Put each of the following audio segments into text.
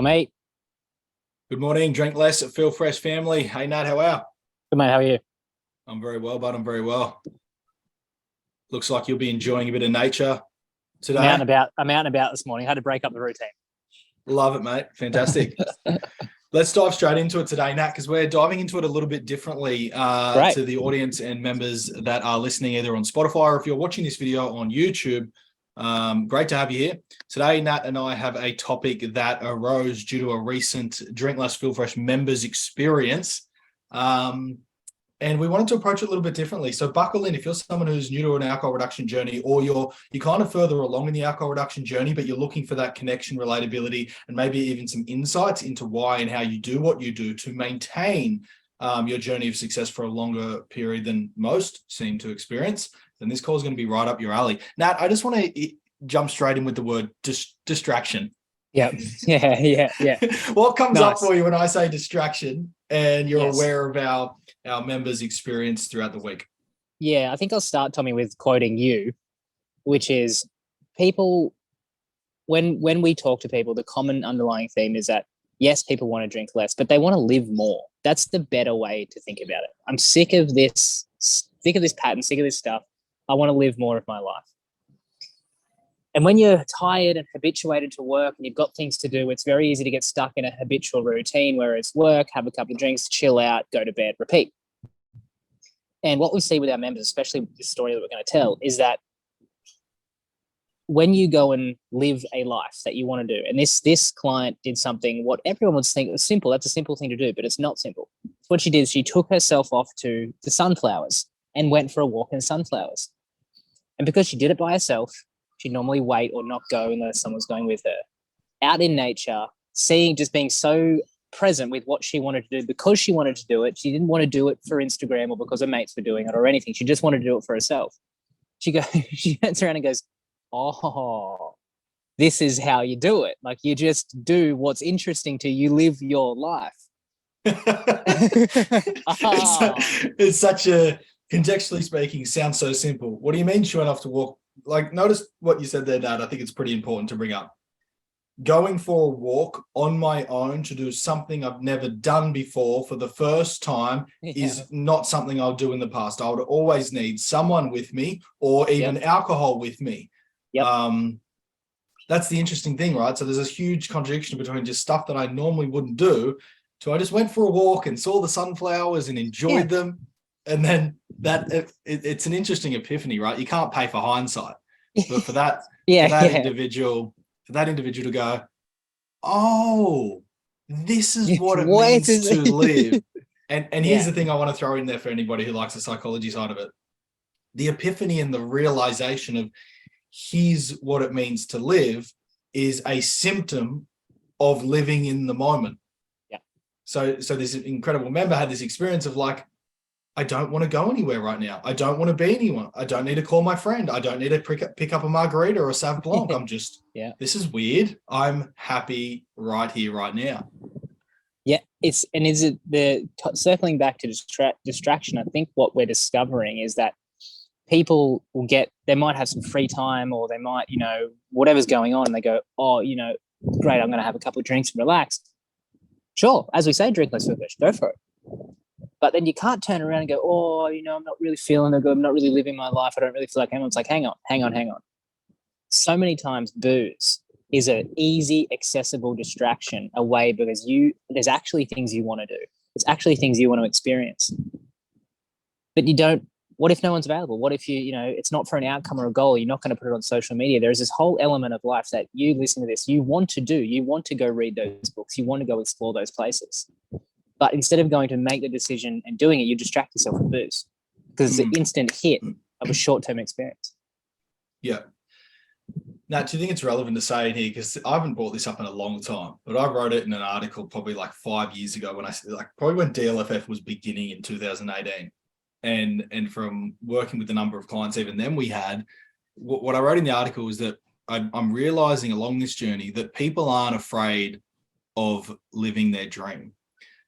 Mate. Good morning. Drink less at Feel Fresh family. Hey, Nat, how are you? Good, mate. How are you? I'm very well, bud. I'm very well. Looks like you'll be enjoying a bit of nature I'm out and today. about. I'm out and about this morning. I had to break up the routine. Love it, mate. Fantastic. Let's dive straight into it today, Nat, because we're diving into it a little bit differently Great. to the audience and members that are listening either on Spotify or if you're watching this video on YouTube. Great to have you here. Today, Nat and I have a topic that arose due to a recent Drink Less Feel Fresh members experience. And we wanted to approach it a little bit differently. So buckle in if you're someone who's new to an alcohol reduction journey, or you're kind of further along in the alcohol reduction journey, but you're looking for that connection, relatability, and maybe even some insights into why and how you do what you do to maintain your journey of success for a longer period than most seem to experience, then this call is going to be right up your alley. Nat, I just want to jump straight in with the word distraction. Yeah. Yeah. What comes up Nice. for you when I say distraction and you're Yes. aware of our members' experience throughout the week? Yeah, I think I'll start, Tommy, with quoting you, which is people, when we talk to people, the common underlying theme is that, yes, people want to drink less, but they want to live more. That's the better way to think about it. I'm sick of this pattern, sick of this stuff. I want to live more of my life. And when you're tired and habituated to work and you've got things to do, it's very easy to get stuck in a habitual routine where it's work, have a couple of drinks, chill out, go to bed, repeat. And what we see with our members, especially with this story that we're going to tell, is that when you go and live a life that you want to do, and this client did something what everyone would think was simple. That's a simple thing to do, but it's not simple. What she did, she took herself off to the sunflowers and went for a walk in sunflowers. And because she did it by herself, she'd normally wait or not go unless someone's going with her. Out in nature, just being so present with what she wanted to do because she wanted to do it. She didn't want to do it for Instagram or because her mates were doing it or anything. She just wanted to do it for herself. She turns around and goes, oh, this is how you do it. Like, you just do what's interesting to you, live your life. It's such a, contextually speaking, sounds so simple. What do you mean she went off to walk? Like, notice what you said there, Dad. I think it's pretty important to bring up. Going for a walk on my own to do something I've never done before for the first time is not something I'll do in the past. I would always need someone with me or even alcohol with me. That's the interesting thing, right? So there's this huge contradiction between just stuff that I normally wouldn't do to I just went for a walk and saw the sunflowers and enjoyed them. And then it's an interesting epiphany, right? You can't pay for hindsight, but for that individual to go, oh, this is what it means to live. And here's the thing I want to throw in there for anybody who likes the psychology side of it. The epiphany and the realization of here's what it means to live is a symptom of living in the moment. Yeah. So this incredible member had this experience of like, I don't want to go anywhere right now. I don't want to be anyone. I don't need to call my friend. I don't need to pick up a margarita or a Sauv Blanc. I'm just, this is weird. I'm happy right here, right now. Yeah, circling back to distraction, I think what we're discovering is that people they might have some free time or they might, whatever's going on, and they go, oh, great, I'm going to have a couple of drinks and relax. Sure, as we say, drink less, go for it. But then you can't turn around and go, oh, I'm not really feeling good. I'm not really living my life. I don't really feel like it's like, hang on. So many times booze is an easy, accessible distraction away because there's actually things you want to do. There's actually things you want to experience. But you don't, what if no one's available? What if it's not for an outcome or a goal? You're not going to put it on social media. There's this whole element of life that you listen to this, you want to do. You want to go read those books. You want to go explore those places. But instead of going to make the decision and doing it, you distract yourself with booze because it's an instant hit of a short-term experience. Yeah. Now, do you think it's relevant to say in here, because I haven't brought this up in a long time, but I wrote it in an article probably like 5 years ago probably when DLFF was beginning in 2018. And from working with a number of clients, even then we had, what I wrote in the article was that I'm realizing along this journey that people aren't afraid of living their dream.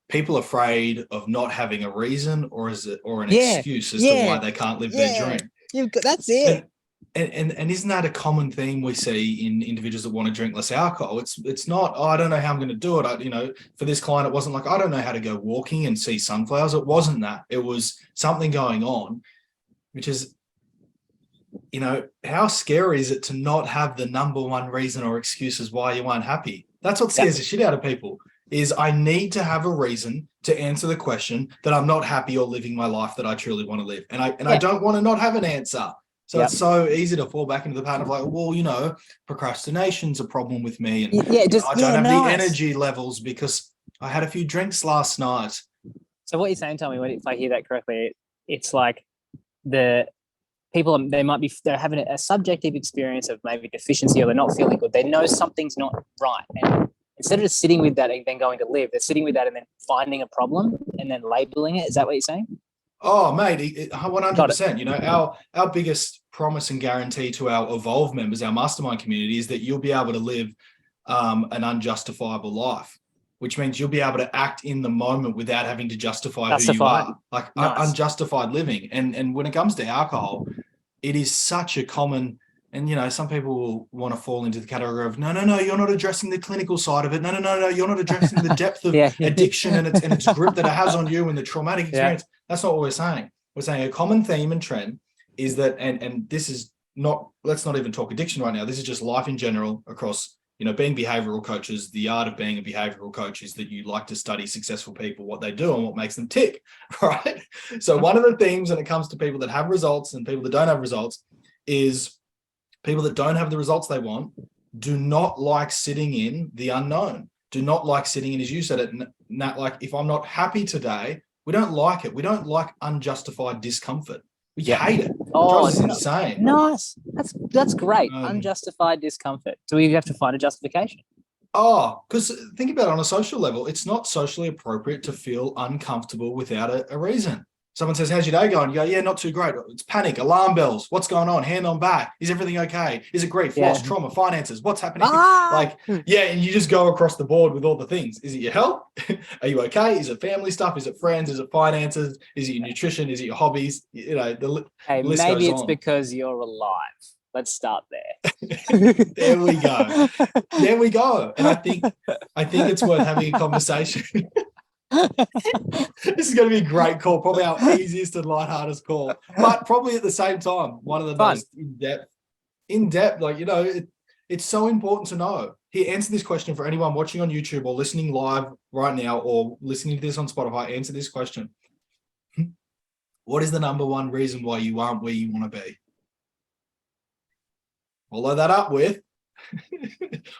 People are afraid of not having a reason or an excuse as to why they can't live their dream. That's it. and isn't that a common theme we see in individuals that want to drink less alcohol? It's not, oh, I don't know how I'm going to do it. For this client, it wasn't like, I don't know how to go walking and see sunflowers. It wasn't that. It was something going on, which is, how scary is it to not have the number one reason or excuses why you aren't happy? That's what scares the shit out of people, is I need to have a reason to answer the question that I'm not happy or living my life that I truly want to live. And I don't want to not have an answer. So it's so easy to fall back into the pattern of like, well, procrastination's a problem with me. And I don't have the energy levels because I had a few drinks last night. So what you're saying, Tommy, if I hear that correctly, it's like the people, they're having a subjective experience of maybe deficiency, or they're not feeling good. They know something's not right. And instead of just sitting with that and then going to live, they're sitting with that and then finding a problem and then labeling it. Is that what you're saying? Oh, mate, 100%. Our biggest promise and guarantee to our Evolve members, our mastermind community, is that you'll be able to live an unjustifiable life, which means you'll be able to act in the moment without having to justify who you are, like unjustified living. And when it comes to alcohol, it is such a common, and some people will want to fall into the category of no, you're not addressing the clinical side of it. No, you're not addressing the depth of addiction and its grip that it has on you and the traumatic experience. That's not what we're saying. We're saying a common theme and trend is that, and this is not, let's not even talk addiction right now. This is just life in general across, being behavioral coaches. The art of being a behavioral coach is that you like to study successful people, what they do and what makes them tick, right? So one of the themes when it comes to people that have results and people that don't have results is people that don't have the results they want do not like sitting in the unknown, do not like sitting in, as you said it, Nat, like if I'm not happy today, we don't like it. We don't like unjustified discomfort. We hate it. It's insane. Nice. That's great. Unjustified discomfort. Do we have to find a justification? Oh, because think about it on a social level. It's not socially appropriate to feel uncomfortable without a reason. Someone says, how's your day going? You go, yeah, not too great. It's panic, alarm bells. What's going on? Hand on back. Is everything okay? Is it grief, loss, trauma, finances? What's happening? And you just go across the board with all the things. Is it your health? Are you okay? Is it family stuff? Is it friends? Is it finances? Is it your nutrition? Is it your hobbies? Hey, maybe it's because you're alive. Let's start there. There we go. There we go. And I think it's worth having a conversation. This is going to be a great call, probably our easiest and lightheartest call, but probably at the same time one of the most in-depth. Like, it's so important to know. Here, answer this question for anyone watching on YouTube or listening live right now or listening to this on Spotify. Answer this question. What is the number one reason why you aren't where you want to be? Follow that up with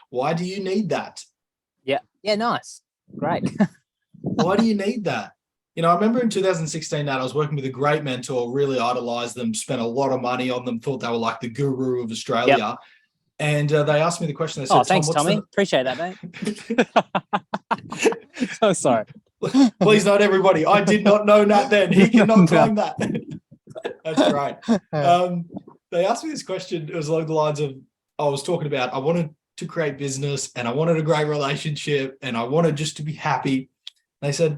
why do you need that? Yeah, nice, great. Why do you need that? I remember in 2016 that I was working with a great mentor, really idolized them, spent a lot of money on them, thought they were like the guru of Australia. Yep. And they asked me the question. They said, thanks, Tommy. Appreciate that, mate. So sorry. Please note, everybody, I did not know Nat then. He cannot claim that. That's great. They asked me this question. It was along the lines of, I was talking about, I wanted to create business and I wanted a great relationship and I wanted just to be happy. They said,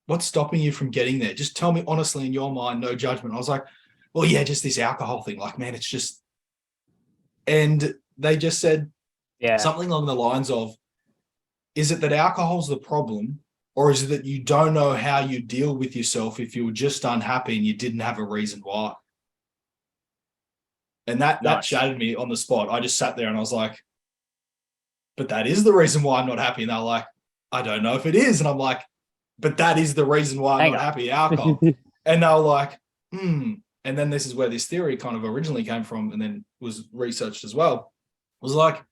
what's stopping you from getting there? Just tell me honestly in your mind, no judgment. I was like, well, yeah, just this alcohol thing. Like, man, it's just, and they just said something along the lines of, is it that alcohol's the problem, or is it that you don't know how you deal with yourself if you were just unhappy and you didn't have a reason why? And that shattered me on the spot. I just sat there and I was like, but that is the reason why I'm not happy. And they're like, I don't know if it is. And I'm like, but that is the reason why I'm not happy, alcohol. And they were like, And then this is where this theory kind of originally came from and then was researched as well. It was like,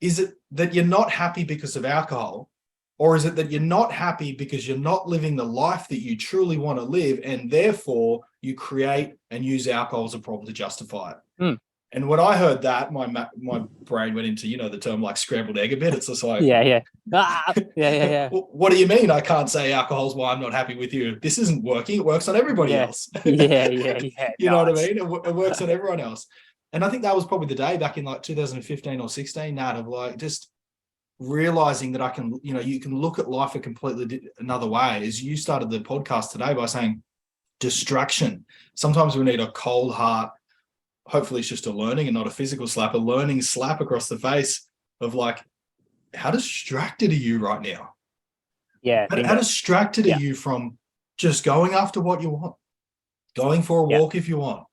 is it that you're not happy because of alcohol? Or is it that you're not happy because you're not living the life that you truly want to live, and therefore you create and use alcohol as a problem to justify it? And when I heard that, my brain went into, the term like scrambled egg a bit. It's just like, yeah. What do you mean I can't say alcohol's why I'm not happy with you? This isn't working. It works on everybody else. Yeah. You know what I mean? It works on everyone else. And I think that was probably the day back in like 2015 or 16, Nat, of like just realizing that I can, you can look at life a completely another way. As you started the podcast today by saying distraction. Sometimes we need a cold heart, hopefully it's just a learning and not a physical slap, a learning slap across the face of like, how distracted are you right now? Yeah. How distracted are you from just going after what you want, going for a walk if you want,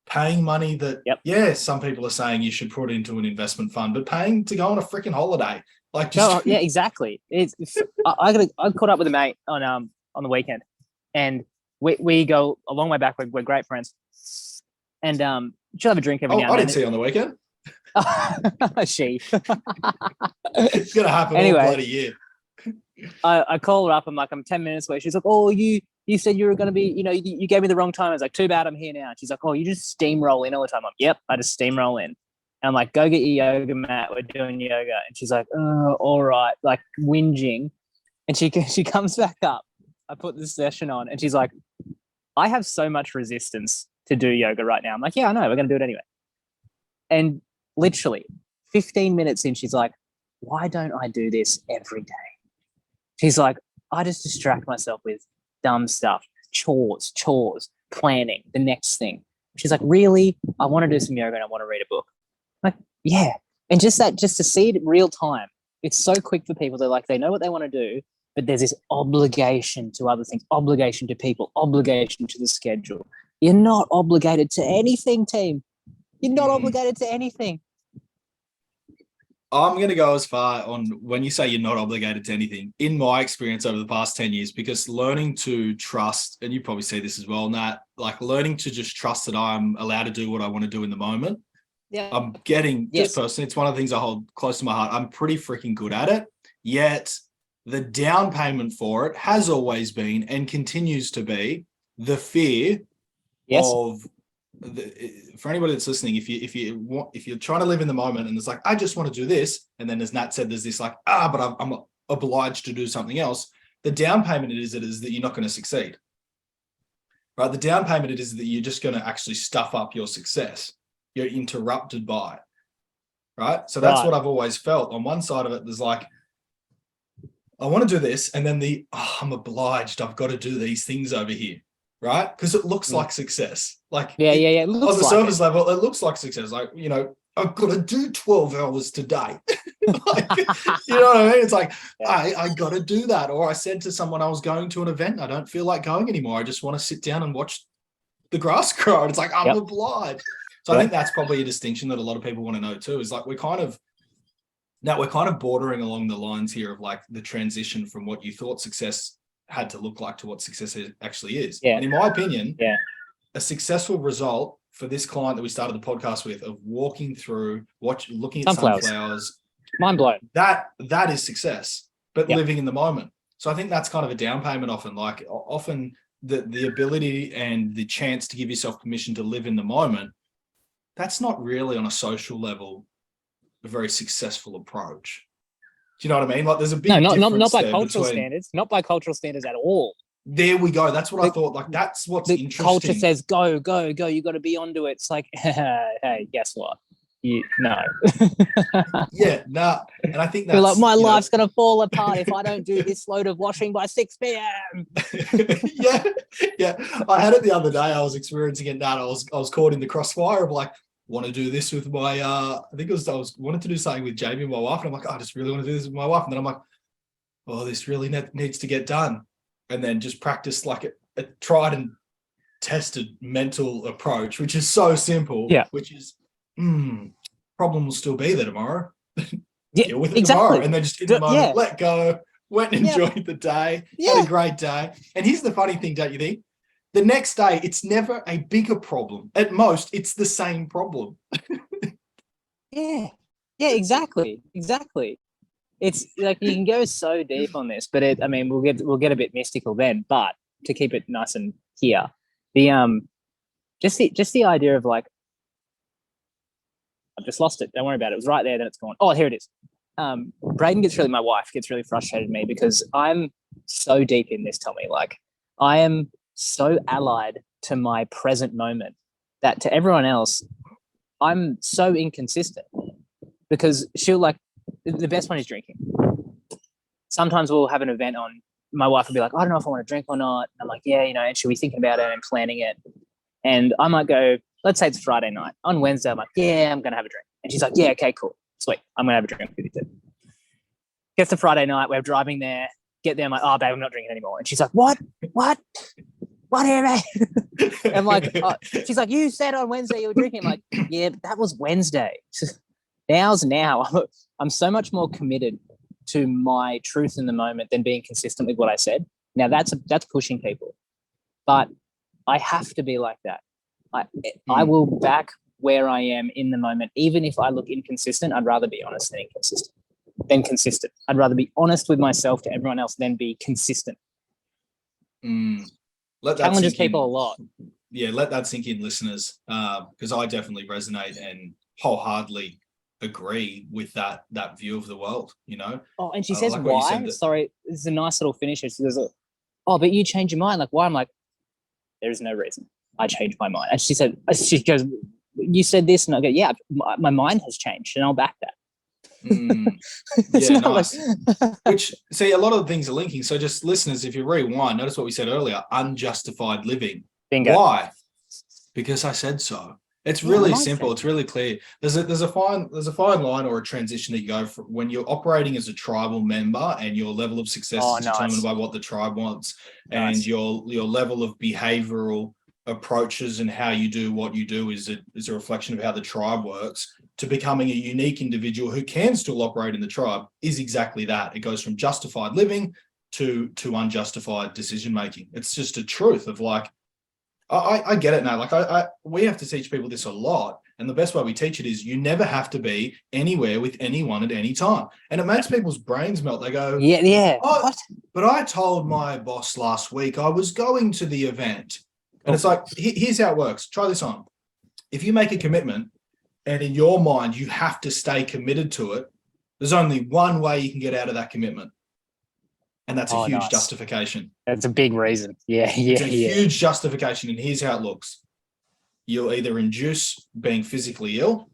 paying money that, some people are saying you should put into an investment fund, but paying to go on a freaking holiday. Like just exactly. I caught up with a mate on the weekend, and we go a long way back. We're great friends, and she'll have a drink every now and then. I didn't see you on the weekend. She. It's gonna happen all bloody year. I call her up. I'm like, I'm 10 minutes away. She's like, oh, you said you were going to be, you gave me the wrong time. I was like, too bad, I'm here now. She's like, oh, you just steamroll in all the time. I'm like, yep, I just steamroll in. And I'm like, go get your yoga mat. We're doing yoga. And she's like, oh, all right, like whinging. And she comes back up. I put the session on, and she's like, I have so much resistance to do yoga right now. I'm like, yeah, I know. We're going to do it anyway. And literally 15 minutes in, she's like, why don't I do this every day? She's like, I just distract myself with dumb stuff, chores, planning, the next thing. She's like, really? I want to do some yoga and I want to read a book. I'm like, yeah. And just to see it in real time, it's so quick for people. They're like, they know what they want to do, but there's this obligation to other things, obligation to people, obligation to the schedule. You're not obligated to anything, team. You're not obligated to anything. I'm going to go as far on when you say you're not obligated to anything, in my experience over the past 10 years, because learning to trust, and you probably see this as well, Nat, like learning to just trust that I'm allowed to do what I want to do in the moment. Yeah. I'm getting, just personally, it's one of the things I hold close to my heart. I'm pretty freaking good at it. Yet the down payment for it has always been and continues to be the fear of for anybody that's listening, if you're trying to live in the moment and it's like, I just want to do this, and then as Nat said, there's this like, but I'm obliged to do something else. The down payment is that you're not going to succeed, right? The down payment is that you're just going to actually stuff up your success. You're interrupted by it, right? So that's what I've always felt. On one side of it, there's like, I want to do this, and then I'm obliged. I've got to do these things over here. Right? Because it looks like success. Like it looks on the surface level, it looks like success. Like, I've got to do 12 hours today. Like, you know what I mean? It's like, I got to do that. Or I said to someone I was going to an event, I don't feel like going anymore. I just want to sit down and watch the grass grow. And it's like, I'm obliged. So I think that's probably a distinction that a lot of people want to know too, is like, we're kind of bordering along the lines here of like the transition from what you thought success had to look like to what success actually is. Yeah. And in my opinion, a successful result for this client that we started the podcast with, of walking through, looking at sunflowers, mind blown. That is success, but living in the moment. So I think that's kind of a down payment often. Like often the ability and the chance to give yourself permission to live in the moment, that's not really on a social level a very successful approach. Do you know what I mean? Like there's a big difference not by cultural standards, not by cultural standards at all. There we go. That's what I thought. Like that's what's the interesting. Culture says go. You got to be onto it. It's like, hey, guess what? No. And I think that's like my life's gonna fall apart if I don't do this load of washing by 6 p.m. yeah. I had it the other day. I was experiencing it. I was caught in the crossfire of like, want to do this with my I was wanted to do something with Jamie and my wife, and I'm like, I just really want to do this with my wife, and then I'm like, oh, this really needs to get done, and then just practice like a tried and tested mental approach, which is so simple, which is problem will still be there tomorrow. Deal with it tomorrow, and then just in the moment let go, went and enjoyed the day, had a great day. And here's the funny thing, don't you think? The next day, it's never a bigger problem. At most, it's the same problem. Yeah, exactly. It's like you can go so deep on this, but we'll get a bit mystical then. But to keep it nice and here, just the idea of like, I've just lost it. Don't worry about it. It was right there, then it's gone. Oh, here it is. My wife gets really frustrated with me because I'm so deep in this, Tommy. Like I am so allied to my present moment that to everyone else, I'm so inconsistent because she'll like, the best one is drinking. Sometimes we'll have an event on, my wife will be like, I don't know if I want to drink or not. I'm like, and she'll be thinking about it and planning it. And I might go, let's say it's Friday night. On Wednesday, I'm like, yeah, I'm going to have a drink. And she's like, yeah, okay, cool. Sweet. I'm going to have a drink with you too. Gets to Friday night. We're driving there. Get there. I'm like, oh, babe, I'm not drinking anymore. And she's like, what? Whatever. I'm like, oh. She's like, you said on Wednesday you were drinking. I'm like, yeah, but that was Wednesday. Now's now. I'm so much more committed to my truth in the moment than being consistent with what I said. Now that's pushing people, but I have to be like that. I will back where I am in the moment, even if I look inconsistent. I'd rather be honest than consistent. I'd rather be honest with myself to everyone else than be consistent. Challenges people a lot. Yeah, let that sink in, listeners, because I definitely resonate and wholeheartedly agree with that view of the world, you know. Oh, and she says, like why? Sorry, this is a nice little finisher. She goes, oh, but you change your mind. Like, why? I'm like, there is no reason. I changed my mind. And she goes, you said this. And I go, yeah, my mind has changed and I'll back that. Yeah, nice. Which, see, a lot of things are linking. So just listeners, if you rewind, notice what we said earlier, unjustified living. Bingo. Why? Because I said so. It's really simple. It's really clear. There's a fine line or a transition that you go for when you're operating as a tribal member and your level of success is determined by what the tribe wants, and your level of behavioral approaches and how you do what you do is a reflection of how the tribe works, to becoming a unique individual who can still operate in the tribe is exactly that. It goes from justified living to unjustified decision making. It's just a truth of like, I get it now. Like we have to teach people this a lot. And the best way we teach it is you never have to be anywhere with anyone at any time. And it makes people's brains melt. They go, yeah. Oh, what? But I told my boss last week I was going to the event. And it's like, here's how it works. Try this on. If you make a commitment and in your mind, you have to stay committed to it, there's only one way you can get out of that commitment. And that's a huge justification. That's a big reason. Yeah. It's a huge justification. And here's how it looks. You'll either induce being physically ill,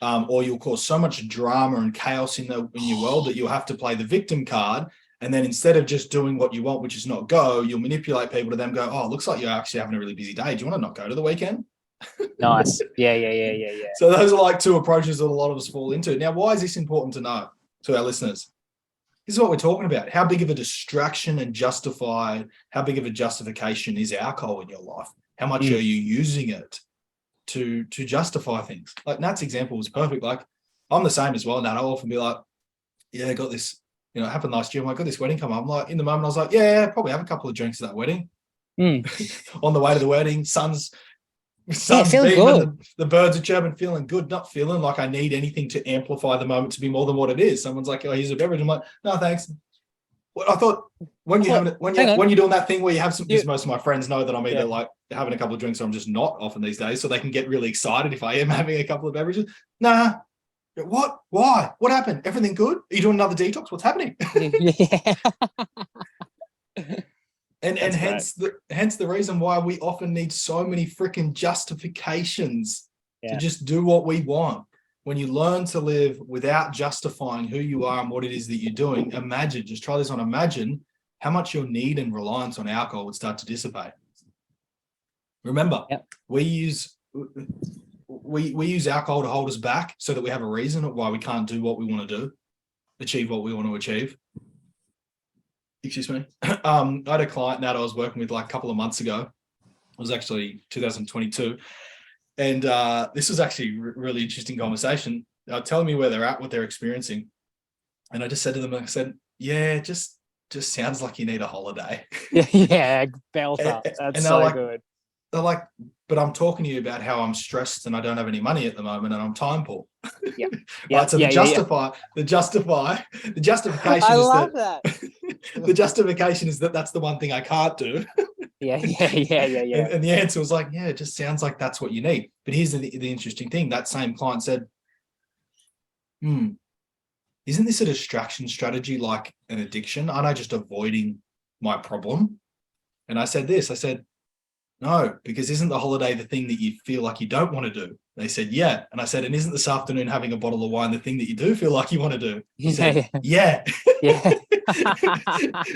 or you'll cause so much drama and chaos in your world that you'll have to play the victim card. And then instead of just doing what you want, which is not go, you'll manipulate people to then go, oh, it looks like you're actually having a really busy day. Do you want to not go to the weekend? Nice. Yeah. So those are like two approaches that a lot of us fall into. Now, why is this important to know to our listeners? This is what we're talking about. How big of a distraction and how big of a justification is alcohol in your life? How much are you using it to justify things? Like Nat's example was perfect. Like I'm the same as well, Nat. I'll often be like, yeah, I got this, it happened last year. I got this wedding come up. I'm like, in the moment, I was like, yeah, probably have a couple of drinks at that wedding. On the way to the wedding, sun's beaming, good. The birds are chirping, feeling good, not feeling like I need anything to amplify the moment to be more than what it is. Someone's like, oh, here's a beverage. I'm like, no, thanks. Well, I thought when you're doing that thing where you have some, because most of my friends know that I'm either like having a couple of drinks or I'm just not often these days, so they can get really excited if I am having a couple of beverages. Nah. What? Why? What happened? Everything good? Are you doing another detox? What's happening? And hence the reason why we often need so many freaking justifications to just do what we want. When you learn to live without justifying who you are and what it is that you're doing, imagine how much your need and reliance on alcohol would start to dissipate. Remember, we use alcohol to hold us back so that we have a reason why we can't do what we want to do, achieve what we want to achieve. Excuse me. I had a client that I was working with like a couple of months ago. It was actually 2022. And this was actually a really interesting conversation. They're telling me where they're at, what they're experiencing. And I just said to them, yeah, it just sounds like you need a holiday. Yeah, belter. That's so good. They're like, but I'm talking to you about how I'm stressed and I don't have any money at the moment and I'm time poor. The justification I love that. The justification is that that's the one thing I can't do. Yeah. And the answer was like, yeah, it just sounds like that's what you need. But here's the interesting thing. That same client said, isn't this a distraction strategy like an addiction? Aren't I just avoiding my problem? And I said, no, because isn't the holiday the thing that you feel like you don't want to do? They said, yeah. And I said, and isn't this afternoon having a bottle of wine the thing that you do feel like you want to do? He said, yeah.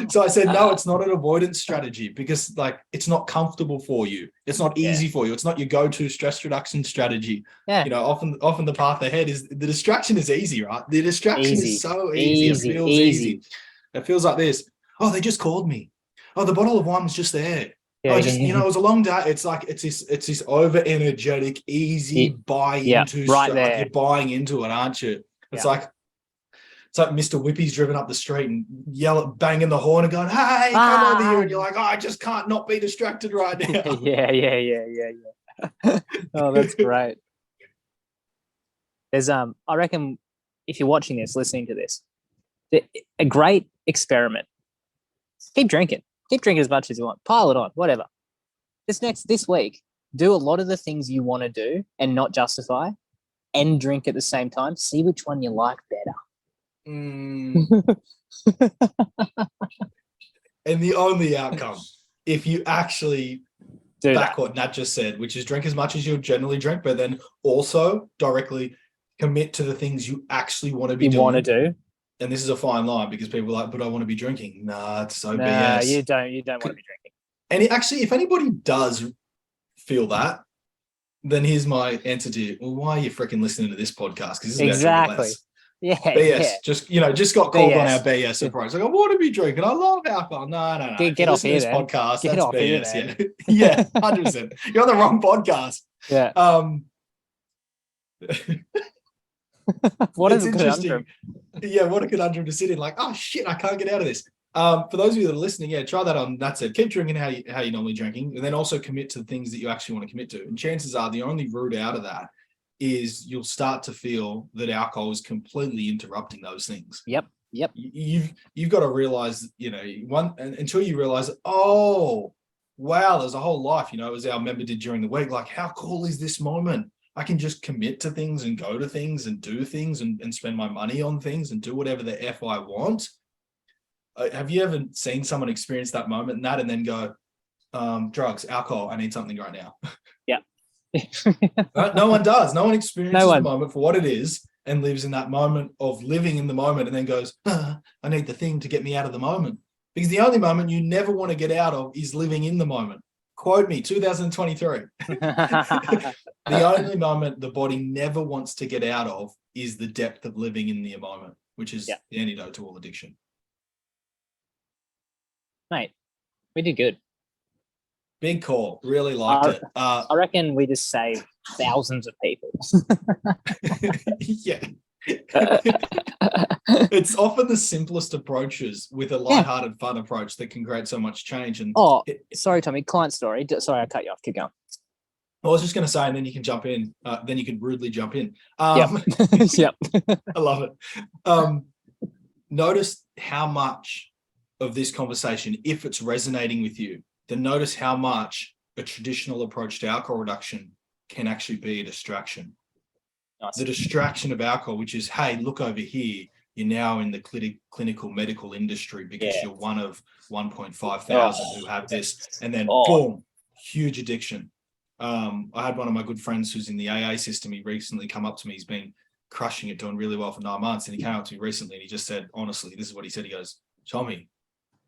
So I said, no, it's not an avoidance strategy because like it's not comfortable for you. It's not easy for you. It's not your go-to stress reduction strategy. Yeah. You know, often the path ahead is the distraction is easy, right? The distraction Easy. is so easy. It feels easy. It feels like this. Oh, they just called me. Oh, the bottle of wine was just there. Yeah, Oh, just, you know, it was a long day. It's like it's this over energetic, easy buy into right there. like you're buying into it, aren't you? It's like Mr. Whippy's driven up the street and banging the horn and going, "Hey, come over here!" And you're like, "Oh, I just can't not be distracted right now." yeah. Oh, that's great. There's I reckon if you're watching this, listening to this, a great experiment. Keep drinking as much as you want. Pile it on, whatever. This week, do a lot of the things you want to do and not justify, and drink at the same time. See which one you like better. And the only outcome, if you actually back what Nat just said, which is drink as much as you'll generally drink, but then also directly commit to the things you actually want to be doing. You want to do. And this is a fine line because people are like, but I want to be drinking. Nah, it's so BS. No, you don't want to be drinking. And actually, if anybody does feel that, then here's my answer to you. Well, why are you freaking listening to this podcast? Because this is exactly. Yeah. BS. Yeah. Just got called on our BS approach. Like, I want to be drinking. I love alcohol. No. Get off here, this then. podcast. Get That's off BS. here, man. Yeah, 100%. You're on the wrong podcast. Yeah. What is interesting? Yeah, what a conundrum to sit in. Like, oh shit, I can't get out of this. For those of you that are listening, try that on. That's it. Keep drinking how you're normally drinking, and then also commit to the things that you actually want to commit to. And chances are the only route out of that is you'll start to feel that alcohol is completely interrupting those things. Yep. You've got to realize, until you realize, oh, wow, there's a whole life, as our member did during the week. Like, how cool is this moment? I can just commit to things and go to things and do things and spend my money on things and do whatever the F I want. Have you ever seen someone experience that moment, Nat, and then go, drugs, alcohol, I need something right now? Yeah. No one does. No one experiences the moment for what it is and lives in that moment of living in the moment and then goes, I need the thing to get me out of the moment. Because the only moment you never want to get out of is living in the moment. Quote me, 2023. The only moment the body never wants to get out of is the depth of living in the moment, which is the antidote to all addiction. Mate, we did good. Big call. Really liked it. I reckon we just saved thousands of people. Yeah. It's often the simplest approaches with a lighthearted, fun approach that can create so much change. And sorry, Tommy, client story. Sorry, I cut you off. Keep going. I was just going to say, and then you can jump in. Then you can rudely jump in. Yep. I love it. Notice how much of this conversation, if it's resonating with you, then notice how much a traditional approach to alcohol reduction can actually be a distraction. Nice. The distraction of alcohol, which is, hey, look over here, you're now in the clinical medical industry because you're one of 1.5 thousand who have this, and then boom, huge addiction. I had one of my good friends who's in the AA system. He recently come up to me. He's been crushing it, doing really well for 9 months. And he came up to me recently and he just said, honestly, this is what he said. He goes, Tommy,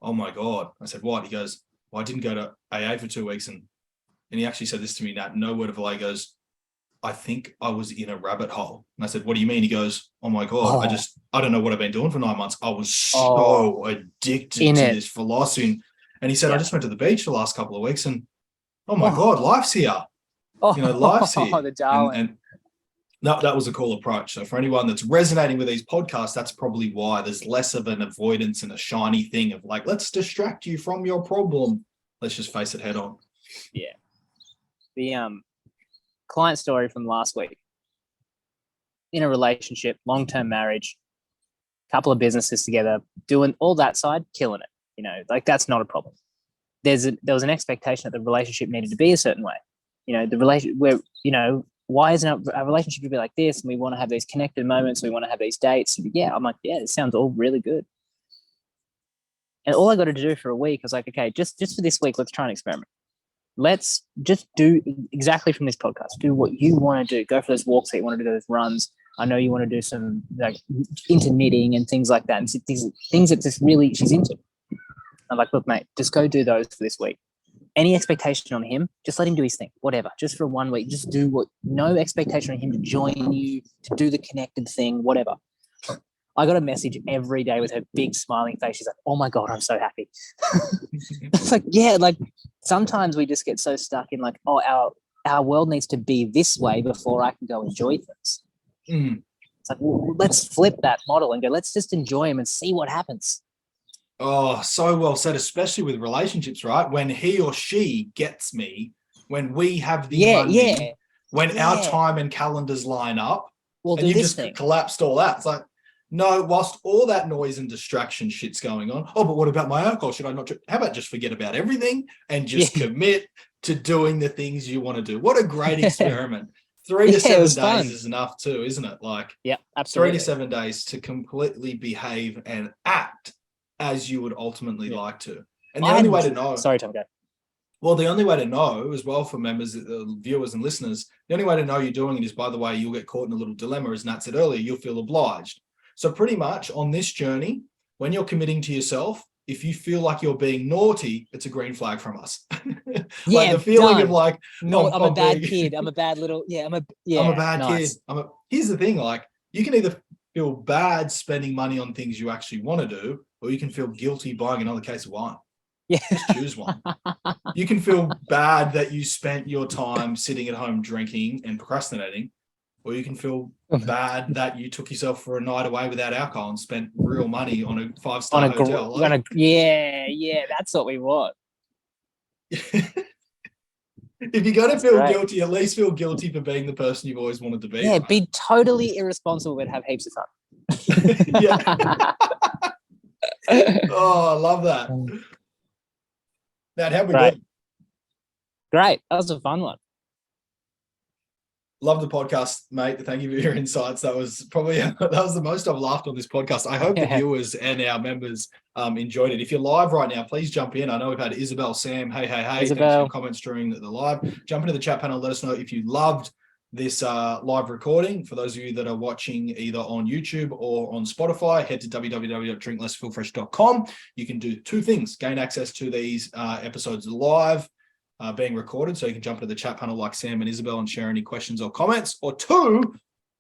oh my God. I said, what? He goes, well, I didn't go to AA for 2 weeks. And he actually said this to me, Nat, no word of a lie. He goes, I think I was in a rabbit hole. And I said, what do you mean? He goes, oh my God, I don't know what I've been doing for 9 months. I was so addicted to this philosophy. And he said, I just went to the beach the last couple of weeks and oh my God, life's here. Life's here. The darling. And that was a cool approach. So for anyone that's resonating with these podcasts, that's probably why there's less of an avoidance and a shiny thing of like, let's distract you from your problem. Let's just face it head on. Yeah. The client story from last week. In a relationship, long-term marriage, couple of businesses together, doing all that side, killing it. Like that's not a problem. There was an expectation that the relationship needed to be a certain way. The relation where, why isn't our relationship to be like this? And we want to have these connected moments. We want to have these dates. I'm like, it sounds all really good. And all I got to do for a week, I was like, okay, just for this week, let's try an experiment. Let's just do exactly from this podcast. Do what you want to do. Go for those walks that you want to do, those runs. I know you want to do some like into knitting and things like that, and things that just really she's into. I'm like, look, mate, just go do those for this week. Any expectation on him, just let him do his thing, whatever. Just for 1 week, just do what. No expectation on him to join you, to do the connected thing, whatever. I got a message every day with her big smiling face. She's like, "Oh my god, I'm so happy." It's like, yeah, like sometimes we just get so stuck in like, oh, our world needs to be this way before I can go enjoy things. Mm. It's like, well, let's flip that model and go, let's just enjoy them and see what happens. Oh, so well said, especially with relationships, right? When he or she gets me, when we have the money, when our time and calendars line up, we'll and do you this just thing. collapsed all that. It's like, no, whilst all that noise and distraction shit's going on, oh, but what about my alcohol? Should I not? How about just forget about everything and just commit to doing the things you want to do? What a great experiment. 3 to 7 days fun. Is enough too, isn't it? Like, yeah, absolutely. 3 to 7 days to completely behave and act as you would ultimately like to. And the only way to know. Sorry, Tom, go. Well, the only way to know as well for members, viewers and listeners, the only way to know you're doing it is, by the way, you'll get caught in a little dilemma, as Nat said earlier, you'll feel obliged. So pretty much on this journey, when you're committing to yourself, if you feel like you're being naughty, it's a green flag from us. Like the feeling of like, no, I'm a bad kid. I'm a bad little, I'm a bad kid. Here's the thing, like you can either feel bad spending money on things you actually want to do, or you can feel guilty buying another case of wine. Yeah. Just choose one. You can feel bad that you spent your time sitting at home drinking and procrastinating, or you can feel bad that you took yourself for a night away without alcohol and spent real money on a 5-star hotel. That's what we want. If you're going to feel guilty, at least feel guilty for being the person you've always wanted to be. Yeah, right? Be totally irresponsible but have heaps of fun. Yeah. Oh, I love that. Matt, how we doing? Great. That was a fun one. Love the podcast, mate. Thank you for your insights. That was probably the most I've laughed on this podcast. I hope the viewers and our members enjoyed it. If you're live right now, please jump in. I know we've had Isabel, Sam. Hey. Isabel. Thanks for your comments during the live. Jump into the chat panel. Let us know if you loved this live recording. For those of you that are watching either on YouTube or on Spotify, head to www.drinklessfeelfresh.com. You can do 2 things: gain access to these episodes live, being recorded, so you can jump into the chat panel like Sam and Isabel and share any questions or comments. Or 2,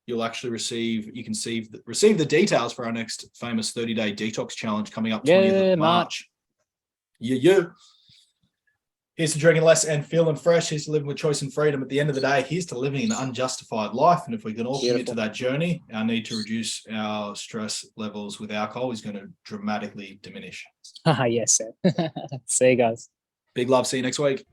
you'll actually receive the details for our next famous 30-day detox challenge coming up 20th of March. Yeah. Here's to drinking less and feeling fresh. Here's to living with choice and freedom. At the end of the day, here's to living an unjustified life. And if we can all commit to that journey, our need to reduce our stress levels with alcohol is going to dramatically diminish. Yes, sir. See you guys. Big love. See you next week.